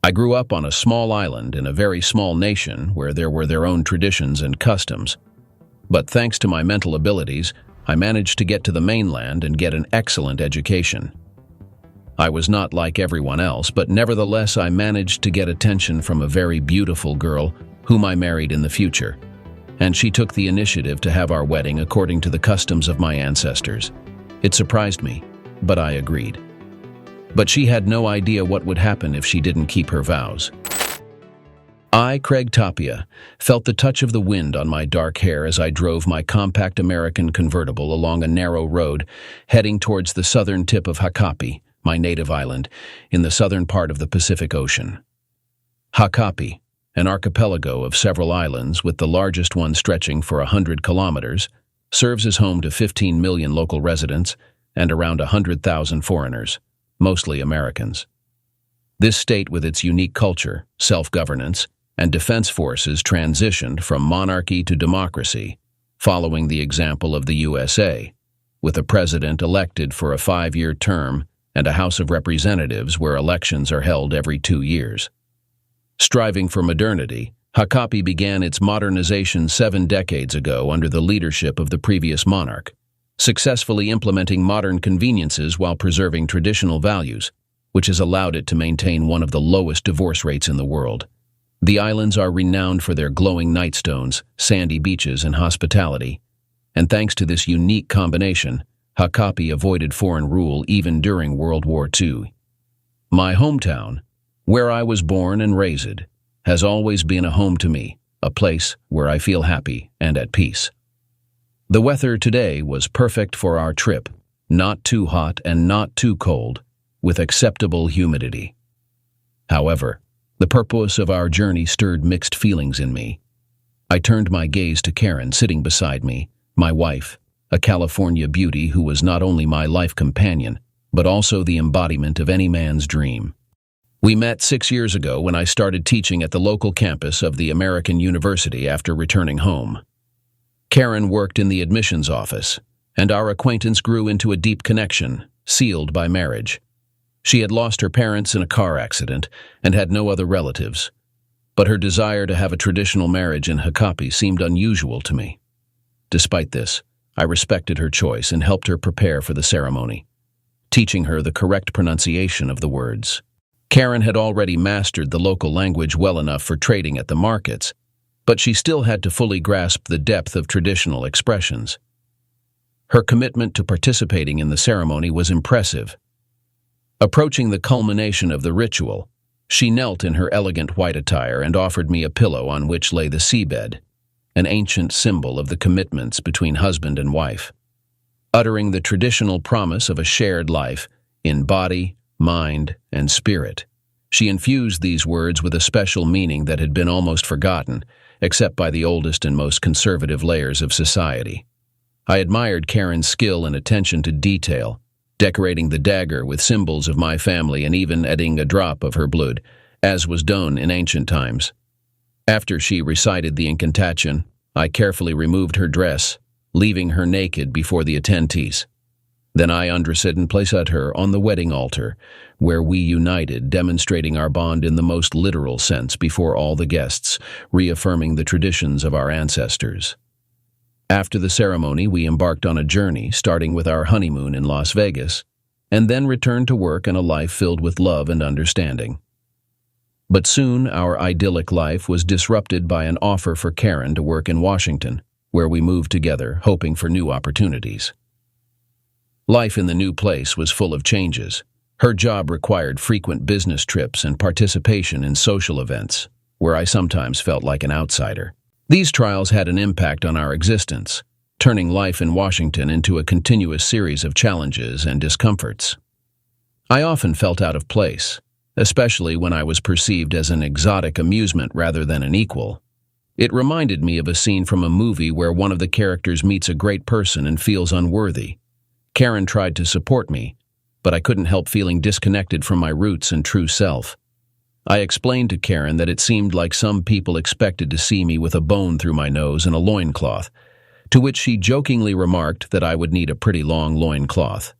I grew up on a small island in a very small nation where there were their own traditions and customs. But thanks to my mental abilities, I managed to get to the mainland and get an excellent education. I was not like everyone else, but nevertheless I managed to get attention from a very beautiful girl whom I married in the future. And she took the initiative to have our wedding according to the customs of my ancestors. It surprised me, but I agreed. But she had no idea what would happen if she didn't keep her vows. I, Craig Tapia, felt the touch of the wind on my dark hair as I drove my compact American convertible along a narrow road, heading towards the southern tip of Hakapi, my native island, in the southern part of the Pacific Ocean. Hakapi, an archipelago of several islands with the largest one stretching for 100 kilometers, serves as home to 15 million local residents and around 100,000 foreigners, mostly Americans. This state with its unique culture, self-governance, and defense forces transitioned from monarchy to democracy, following the example of the USA, with a president elected for a 5-year term and a House of Representatives where elections are held every 2 years. Striving for modernity, Hakapi began its modernization 7 decades ago under the leadership of the previous monarch, successfully implementing modern conveniences while preserving traditional values, which has allowed it to maintain one of the lowest divorce rates in the world. The islands are renowned for their glowing nightstones, sandy beaches, and hospitality, and thanks to this unique combination, Hakapi avoided foreign rule even during World War II. My hometown, where I was born and raised, has always been a home to me, a place where I feel happy and at peace. The weather today was perfect for our trip, not too hot and not too cold, with acceptable humidity. However, the purpose of our journey stirred mixed feelings in me. I turned my gaze to Karen sitting beside me, my wife, a California beauty who was not only my life companion, but also the embodiment of any man's dream. We met 6 years ago when I started teaching at the local campus of the American University after returning home. Karen worked in the admissions office, and our acquaintance grew into a deep connection, sealed by marriage. She had lost her parents in a car accident and had no other relatives, but her desire to have a traditional marriage in Hakapi seemed unusual to me. Despite this, I respected her choice and helped her prepare for the ceremony, teaching her the correct pronunciation of the words. Karen had already mastered the local language well enough for trading at the markets, but she still had to fully grasp the depth of traditional expressions. Her commitment to participating in the ceremony was impressive. Approaching the culmination of the ritual, she knelt in her elegant white attire and offered me a pillow on which lay the seabed, an ancient symbol of the commitments between husband and wife. Uttering the traditional promise of a shared life in body, mind, and spirit, she infused these words with a special meaning that had been almost forgotten, except by the oldest and most conservative layers of society. I admired Karen's skill and attention to detail, decorating the dagger with symbols of my family and even adding a drop of her blood, as was done in ancient times. After she recited the incantation, I carefully removed her dress, leaving her naked before the attendees. Then I undressed and placed her on the wedding altar, where we united, demonstrating our bond in the most literal sense before all the guests, reaffirming the traditions of our ancestors. After the ceremony, we embarked on a journey, starting with our honeymoon in Las Vegas, and then returned to work and a life filled with love and understanding. But soon our idyllic life was disrupted by an offer for Karen to work in Washington, where we moved together, hoping for new opportunities. Life in the new place was full of changes. Her job required frequent business trips and participation in social events, where I sometimes felt like an outsider. These trials had an impact on our existence, turning life in Washington into a continuous series of challenges and discomforts. I often felt out of place, especially when I was perceived as an exotic amusement rather than an equal. It reminded me of a scene from a movie where one of the characters meets a great person and feels unworthy. Karen tried to support me, but I couldn't help feeling disconnected from my roots and true self. I explained to Karen that it seemed like some people expected to see me with a bone through my nose and a loincloth, to which she jokingly remarked that I would need a pretty long loincloth.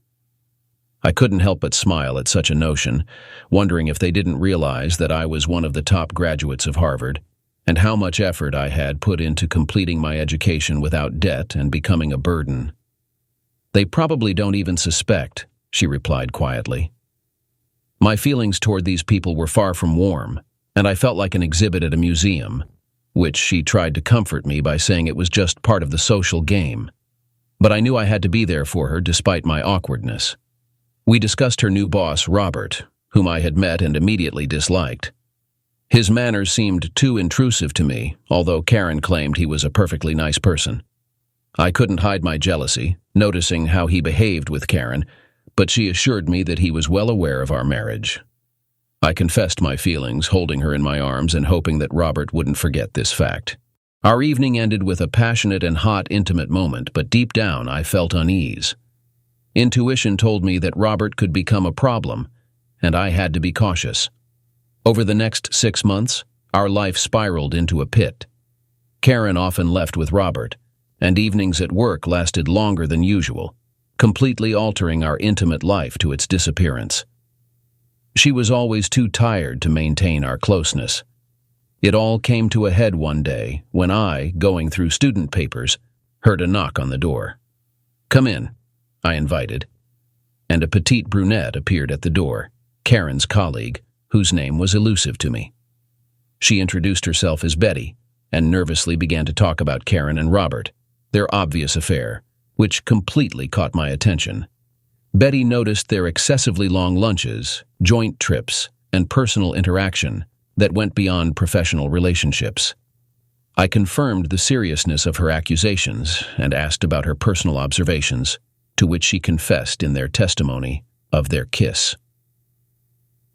I couldn't help but smile at such a notion, wondering if they didn't realize that I was one of the top graduates of Harvard, and how much effort I had put into completing my education without debt and becoming a burden. "They probably don't even suspect," she replied quietly. My feelings toward these people were far from warm, and I felt like an exhibit at a museum, which she tried to comfort me by saying it was just part of the social game. But I knew I had to be there for her despite my awkwardness. We discussed her new boss, Robert, whom I had met and immediately disliked. His manners seemed too intrusive to me, although Karen claimed he was a perfectly nice person. I couldn't hide my jealousy, noticing how he behaved with Karen, but she assured me that he was well aware of our marriage. I confessed my feelings, holding her in my arms and hoping that Robert wouldn't forget this fact. Our evening ended with a passionate and hot, intimate moment, but deep down I felt unease. Intuition told me that Robert could become a problem, and I had to be cautious. Over the next 6 months, our life spiraled into a pit. Karen often left with Robert, and evenings at work lasted longer than usual, completely altering our intimate life to its disappearance. She was always too tired to maintain our closeness. It all came to a head one day when I, going through student papers, heard a knock on the door. "Come in," I invited, and a petite brunette appeared at the door, Karen's colleague, whose name was elusive to me. She introduced herself as Betty and nervously began to talk about Karen and Robert, their obvious affair, which completely caught my attention. Betty noticed their excessively long lunches, joint trips, and personal interaction that went beyond professional relationships. I confirmed the seriousness of her accusations and asked about her personal observations, to which she confessed in their testimony of their kiss.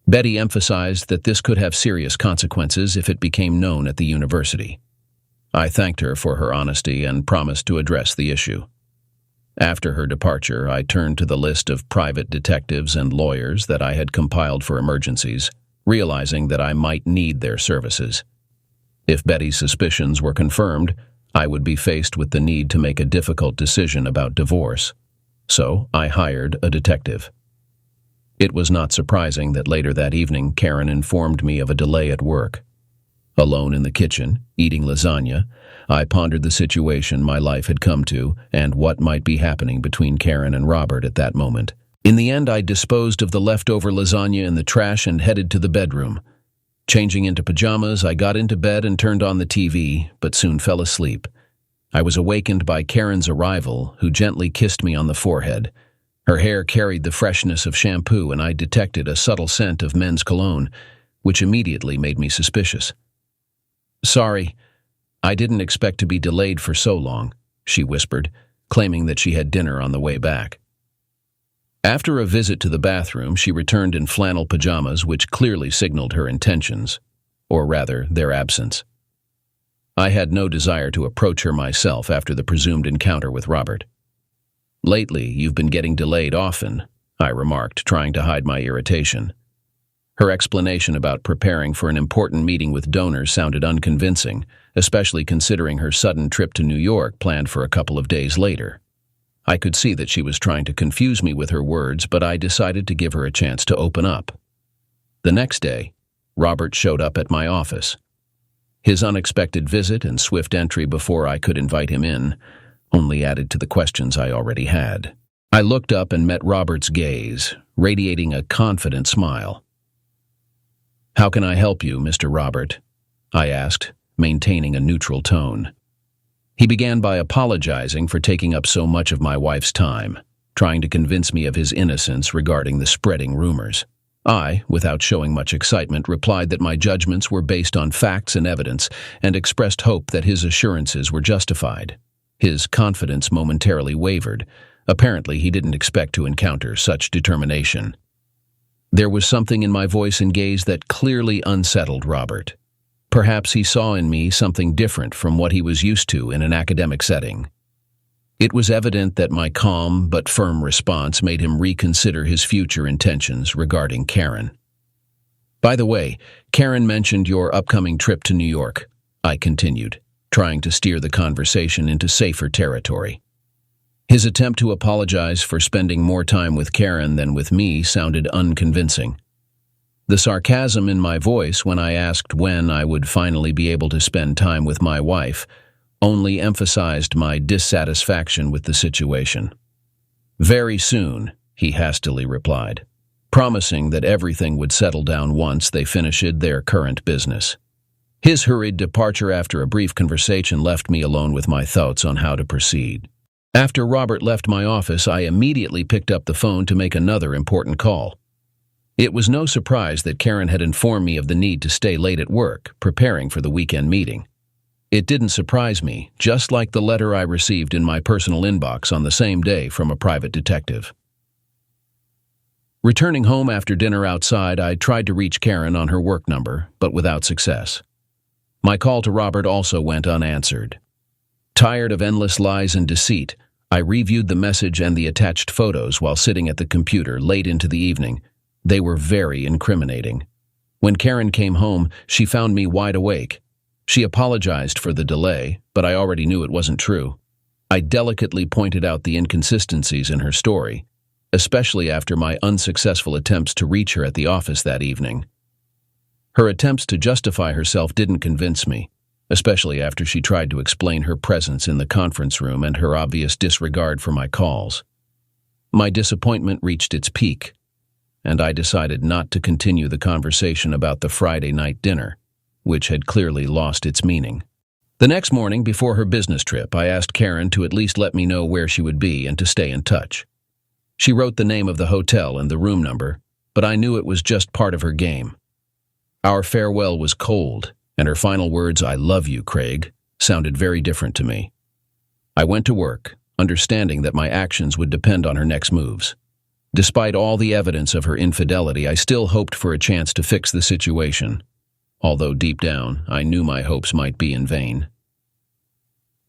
Betty emphasized that this could have serious consequences if it became known at the university. I thanked her for her honesty and promised to address the issue. After her departure, I turned to the list of private detectives and lawyers that I had compiled for emergencies, realizing that I might need their services. If Betty's suspicions were confirmed, I would be faced with the need to make a difficult decision about divorce. So I hired a detective. It was not surprising that later that evening Karen informed me of a delay at work. Alone in the kitchen, eating lasagna, I pondered the situation my life had come to and what might be happening between Karen and Robert at that moment. In the end, I disposed of the leftover lasagna in the trash and headed to the bedroom. Changing into pajamas, I got into bed and turned on the TV, but soon fell asleep. I was awakened by Karen's arrival, who gently kissed me on the forehead. Her hair carried the freshness of shampoo, and I detected a subtle scent of men's cologne, which immediately made me suspicious. "Sorry, I didn't expect to be delayed for so long," she whispered, claiming that she had dinner on the way back. After a visit to the bathroom, she returned in flannel pajamas, which clearly signaled her intentions, or rather, their absence. I had no desire to approach her myself after the presumed encounter with Robert. "Lately, you've been getting delayed often," I remarked, trying to hide my irritation. Her explanation about preparing for an important meeting with donors sounded unconvincing, especially considering her sudden trip to New York planned for a couple of days later. I could see that she was trying to confuse me with her words, but I decided to give her a chance to open up. The next day, Robert showed up at my office. His unexpected visit and swift entry before I could invite him in only added to the questions I already had. I looked up and met Robert's gaze, radiating a confident smile. "How can I help you, Mr. Robert?" I asked, maintaining a neutral tone. He began by apologizing for taking up so much of my wife's time, trying to convince me of his innocence regarding the spreading rumors. I, without showing much excitement, replied that my judgments were based on facts and evidence and expressed hope that his assurances were justified. His confidence momentarily wavered. Apparently, he didn't expect to encounter such determination. There was something in my voice and gaze that clearly unsettled Robert. Perhaps he saw in me something different from what he was used to in an academic setting. It was evident that my calm but firm response made him reconsider his future intentions regarding Karen. "By the way, Karen mentioned your upcoming trip to New York," I continued, trying to steer the conversation into safer territory. His attempt to apologize for spending more time with Karen than with me sounded unconvincing. The sarcasm in my voice when I asked when I would finally be able to spend time with my wife only emphasized my dissatisfaction with the situation. "Very soon," he hastily replied, promising that everything would settle down once they finished their current business. His hurried departure after a brief conversation left me alone with my thoughts on how to proceed. After Robert left my office, I immediately picked up the phone to make another important call. It was no surprise that Karen had informed me of the need to stay late at work, preparing for the weekend meeting. It didn't surprise me, just like the letter I received in my personal inbox on the same day from a private detective. Returning home after dinner outside, I tried to reach Karen on her work number, but without success. My call to Robert also went unanswered. Tired of endless lies and deceit, I reviewed the message and the attached photos while sitting at the computer late into the evening. They were very incriminating. When Karen came home, she found me wide awake. She apologized for the delay, but I already knew it wasn't true. I delicately pointed out the inconsistencies in her story, especially after my unsuccessful attempts to reach her at the office that evening. Her attempts to justify herself didn't convince me, especially after she tried to explain her presence in the conference room and her obvious disregard for my calls. My disappointment reached its peak, and I decided not to continue the conversation about the Friday night dinner, which had clearly lost its meaning. The next morning, before her business trip, I asked Karen to at least let me know where she would be and to stay in touch. She wrote the name of the hotel and the room number, but I knew it was just part of her game. Our farewell was cold, and her final words, "I love you, Craig," sounded very different to me. I went to work, understanding that my actions would depend on her next moves. Despite all the evidence of her infidelity, I still hoped for a chance to fix the situation, although deep down, I knew my hopes might be in vain.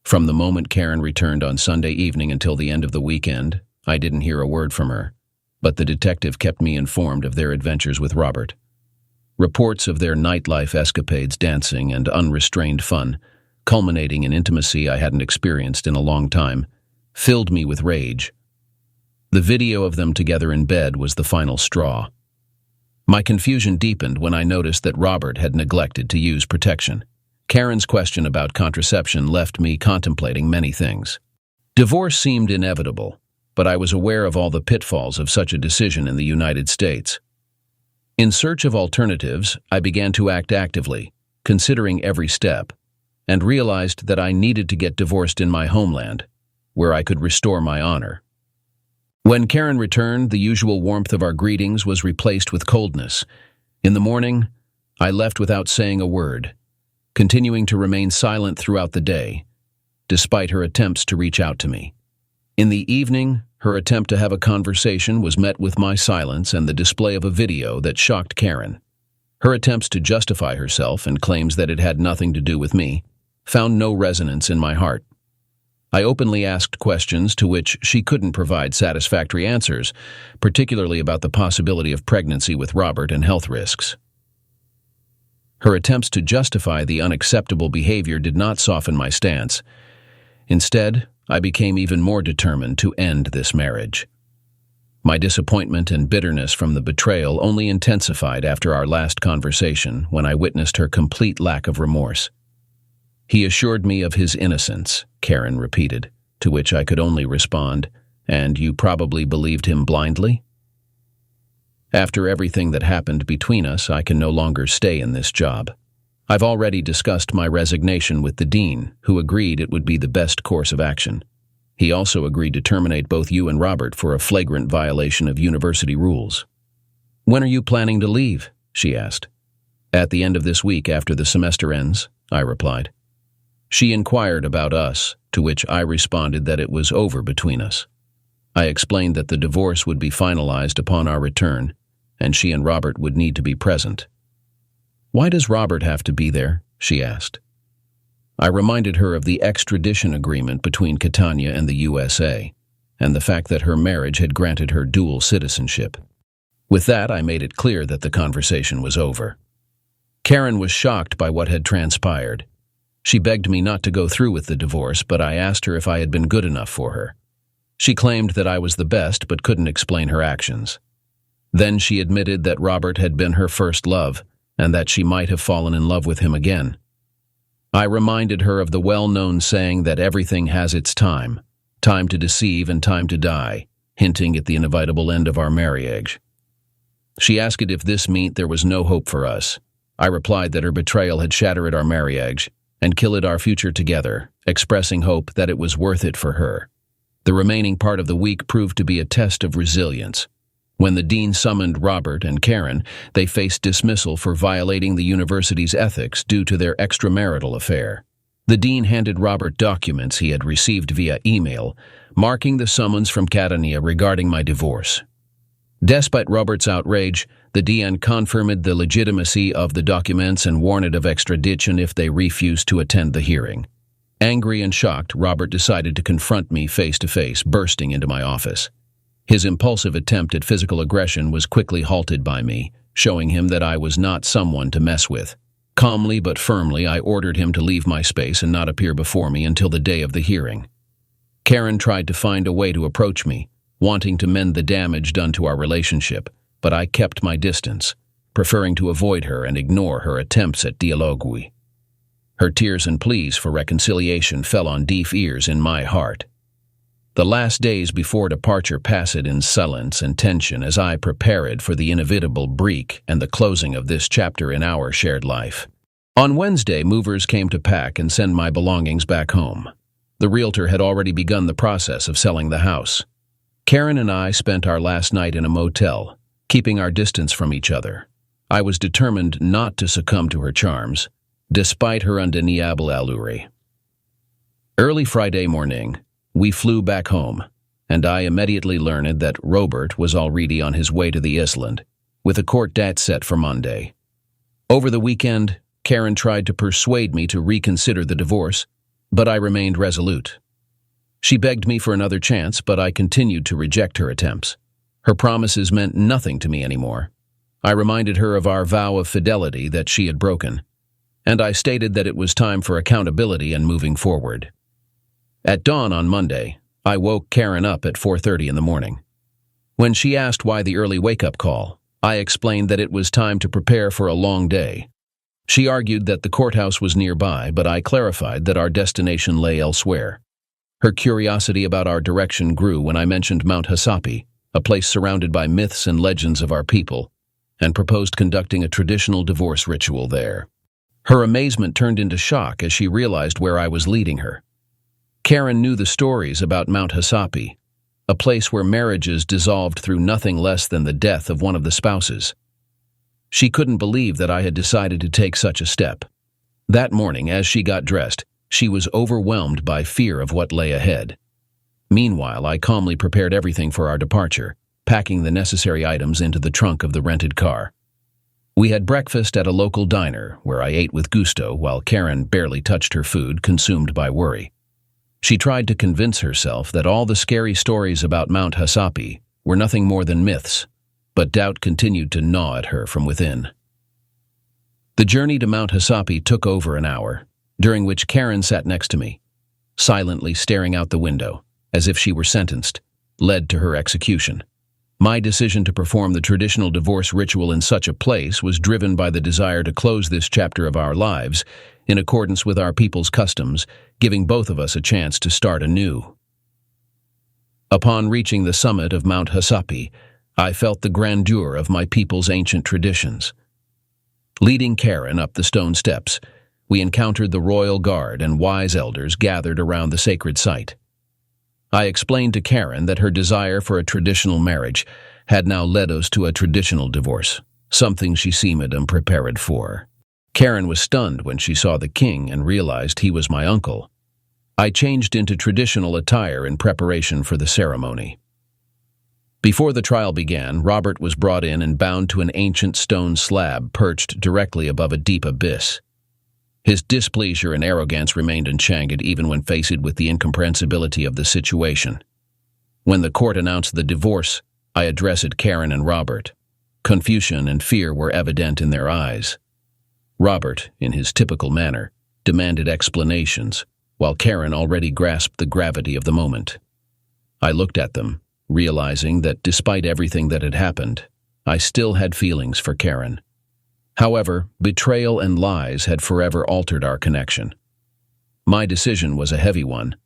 From the moment Karen returned on Sunday evening until the end of the weekend, I didn't hear a word from her, but the detective kept me informed of their adventures with Robert. Reports of their nightlife escapades, dancing, and unrestrained fun, culminating in intimacy I hadn't experienced in a long time, filled me with rage. The video of them together in bed was the final straw. My confusion deepened when I noticed that Robert had neglected to use protection. Karen's question about contraception left me contemplating many things. Divorce seemed inevitable, but I was aware of all the pitfalls of such a decision in the United States. In search of alternatives, I began to act actively, considering every step, and realized that I needed to get divorced in my homeland, where I could restore my honor. When Karen returned, the usual warmth of our greetings was replaced with coldness. In the morning, I left without saying a word, continuing to remain silent throughout the day, despite her attempts to reach out to me. In the evening, her attempt to have a conversation was met with my silence and the display of a video that shocked Karen. Her attempts to justify herself and claims that it had nothing to do with me found no resonance in my heart. I openly asked questions to which she couldn't provide satisfactory answers, particularly about the possibility of pregnancy with Robert and health risks. Her attempts to justify the unacceptable behavior did not soften my stance. Instead, I became even more determined to end this marriage. My disappointment and bitterness from the betrayal only intensified after our last conversation when I witnessed her complete lack of remorse. "He assured me of his innocence," Karen repeated, to which I could only respond, "And you probably believed him blindly?" After everything that happened between us, I can no longer stay in this job. I've already discussed my resignation with the dean, who agreed it would be the best course of action. He also agreed to terminate both you and Robert for a flagrant violation of university rules. "When are you planning to leave?" she asked. "At the end of this week after the semester ends," I replied. She inquired about us, to which I responded that it was over between us. I explained that the divorce would be finalized upon our return, and she and Robert would need to be present. "Why does Robert have to be there?" she asked. I reminded her of the extradition agreement between Catania and the USA, and the fact that her marriage had granted her dual citizenship. With that, I made it clear that the conversation was over. Karen was shocked by what had transpired. She begged me not to go through with the divorce, but I asked her if I had been good enough for her. She claimed that I was the best but couldn't explain her actions. Then she admitted that Robert had been her first love and that she might have fallen in love with him again. I reminded her of the well-known saying that everything has its time to deceive and time to die, hinting at the inevitable end of our marriage. She asked if this meant there was no hope for us. I replied that her betrayal had shattered our marriage and killed our future together, expressing hope that it was worth it for her. The remaining part of the week proved to be a test of resilience. When the dean summoned Robert and Karen, they faced dismissal for violating the university's ethics due to their extramarital affair. The dean handed Robert documents he had received via email, marking the summons from Catania regarding my divorce. Despite Robert's outrage, the dean confirmed the legitimacy of the documents and warned of extradition if they refused to attend the hearing. Angry and shocked, Robert decided to confront me face-to-face, bursting into my office. His impulsive attempt at physical aggression was quickly halted by me, showing him that I was not someone to mess with. Calmly but firmly, I ordered him to leave my space and not appear before me until the day of the hearing. Karen tried to find a way to approach me, wanting to mend the damage done to our relationship, but I kept my distance, preferring to avoid her and ignore her attempts at dialogue. Her tears and pleas for reconciliation fell on deaf ears in my heart. The last days before departure passed in silence and tension as I prepared for the inevitable break and the closing of this chapter in our shared life. On Wednesday, movers came to pack and send my belongings back home. The realtor had already begun the process of selling the house. Karen and I spent our last night in a motel, keeping our distance from each other. I was determined not to succumb to her charms, despite her undeniable allure. Early Friday morning, we flew back home, and I immediately learned that Robert was already on his way to the island, with a court date set for Monday. Over the weekend, Karen tried to persuade me to reconsider the divorce, but I remained resolute. She begged me for another chance, but I continued to reject her attempts. Her promises meant nothing to me anymore. I reminded her of our vow of fidelity that she had broken, and I stated that it was time for accountability and moving forward. At dawn on Monday, I woke Karen up at 4:30 in the morning. When she asked why the early wake-up call, I explained that it was time to prepare for a long day. She argued that the courthouse was nearby, but I clarified that our destination lay elsewhere. Her curiosity about our direction grew when I mentioned Mount Hasapi, a place surrounded by myths and legends of our people, and proposed conducting a traditional divorce ritual there. Her amazement turned into shock as she realized where I was leading her. Karen knew the stories about Mount Hasapi, a place where marriages dissolved through nothing less than the death of one of the spouses. She couldn't believe that I had decided to take such a step. That morning, as she got dressed, she was overwhelmed by fear of what lay ahead. Meanwhile, I calmly prepared everything for our departure, packing the necessary items into the trunk of the rented car. We had breakfast at a local diner, where I ate with gusto while Karen barely touched her food, consumed by worry. She tried to convince herself that all the scary stories about Mount Hasapi were nothing more than myths, but doubt continued to gnaw at her from within. The journey to Mount Hasapi took over an hour, during which Karen sat next to me, silently staring out the window, as if she were sentenced, led to her execution. My decision to perform the traditional divorce ritual in such a place was driven by the desire to close this chapter of our lives in accordance with our people's customs, giving both of us a chance to start anew. Upon reaching the summit of Mount Hasapi, I felt the grandeur of my people's ancient traditions. Leading Karen up the stone steps, we encountered the royal guard and wise elders gathered around the sacred site. I explained to Karen that her desire for a traditional marriage had now led us to a traditional divorce, something she seemed unprepared for. Karen was stunned when she saw the king and realized he was my uncle. I changed into traditional attire in preparation for the ceremony. Before the trial began, Robert was brought in and bound to an ancient stone slab perched directly above a deep abyss. His displeasure and arrogance remained unchanged even when faced with the incomprehensibility of the situation. When the court announced the divorce, I addressed Karen and Robert. Confusion and fear were evident in their eyes. Robert, in his typical manner, demanded explanations, while Karen already grasped the gravity of the moment. I looked at them, realizing that despite everything that had happened, I still had feelings for Karen. However, betrayal and lies had forever altered our connection. My decision was a heavy one,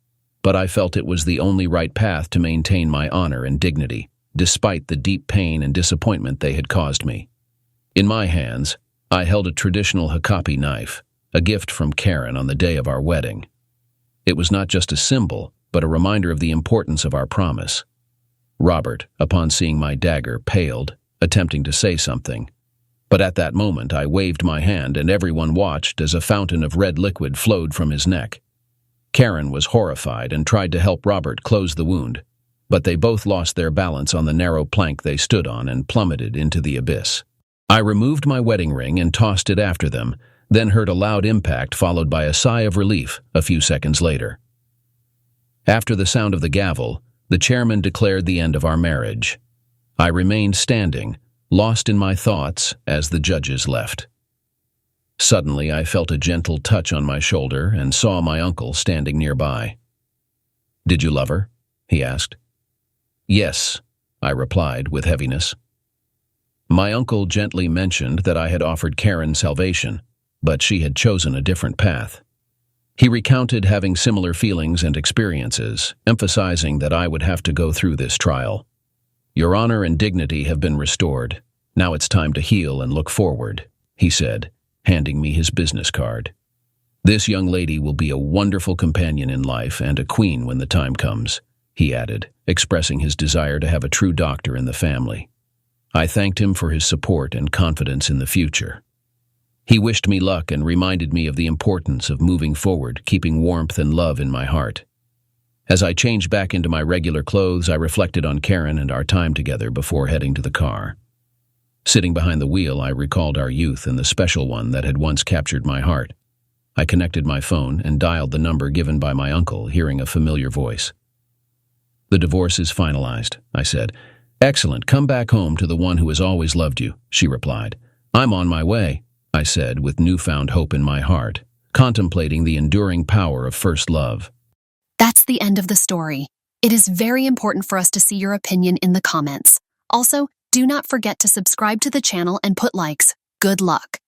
but I felt it was the only right path to maintain my honor and dignity, despite the deep pain and disappointment they had caused me. In my hands, I held a traditional Hakapi knife, a gift from Karen on the day of our wedding. It was not just a symbol, but a reminder of the importance of our promise. Robert, upon seeing my dagger, paled, attempting to say something. But at that moment I waved my hand and everyone watched as a fountain of red liquid flowed from his neck. Karen was horrified and tried to help Robert close the wound, but they both lost their balance on the narrow plank they stood on and plummeted into the abyss. I removed my wedding ring and tossed it after them, then heard a loud impact followed by a sigh of relief a few seconds later. After the sound of the gavel, the chairman declared the end of our marriage. I remained standing, lost in my thoughts as the judges left. Suddenly, I felt a gentle touch on my shoulder and saw my uncle standing nearby. "Did you love her?" he asked. "Yes," I replied with heaviness. My uncle gently mentioned that I had offered Karen salvation, but she had chosen a different path. He recounted having similar feelings and experiences, emphasizing that I would have to go through this trial. "Your honor and dignity have been restored. Now it's time to heal and look forward," he said, handing me his business card. "This young lady will be a wonderful companion in life and a queen when the time comes," he added, expressing his desire to have a true doctor in the family. I thanked him for his support and confidence in the future. He wished me luck and reminded me of the importance of moving forward, keeping warmth and love in my heart. As I changed back into my regular clothes, I reflected on Karen and our time together before heading to the car. Sitting behind the wheel, I recalled our youth and the special one that had once captured my heart. I connected my phone and dialed the number given by my uncle, hearing a familiar voice. "The divorce is finalized," I said. "Excellent. Come back home to the one who has always loved you," she replied. "I'm on my way," I said with newfound hope in my heart, contemplating the enduring power of first love. That's the end of the story. It is very important for us to see your opinion in the comments. Also, do not forget to subscribe to the channel and put likes. Good luck.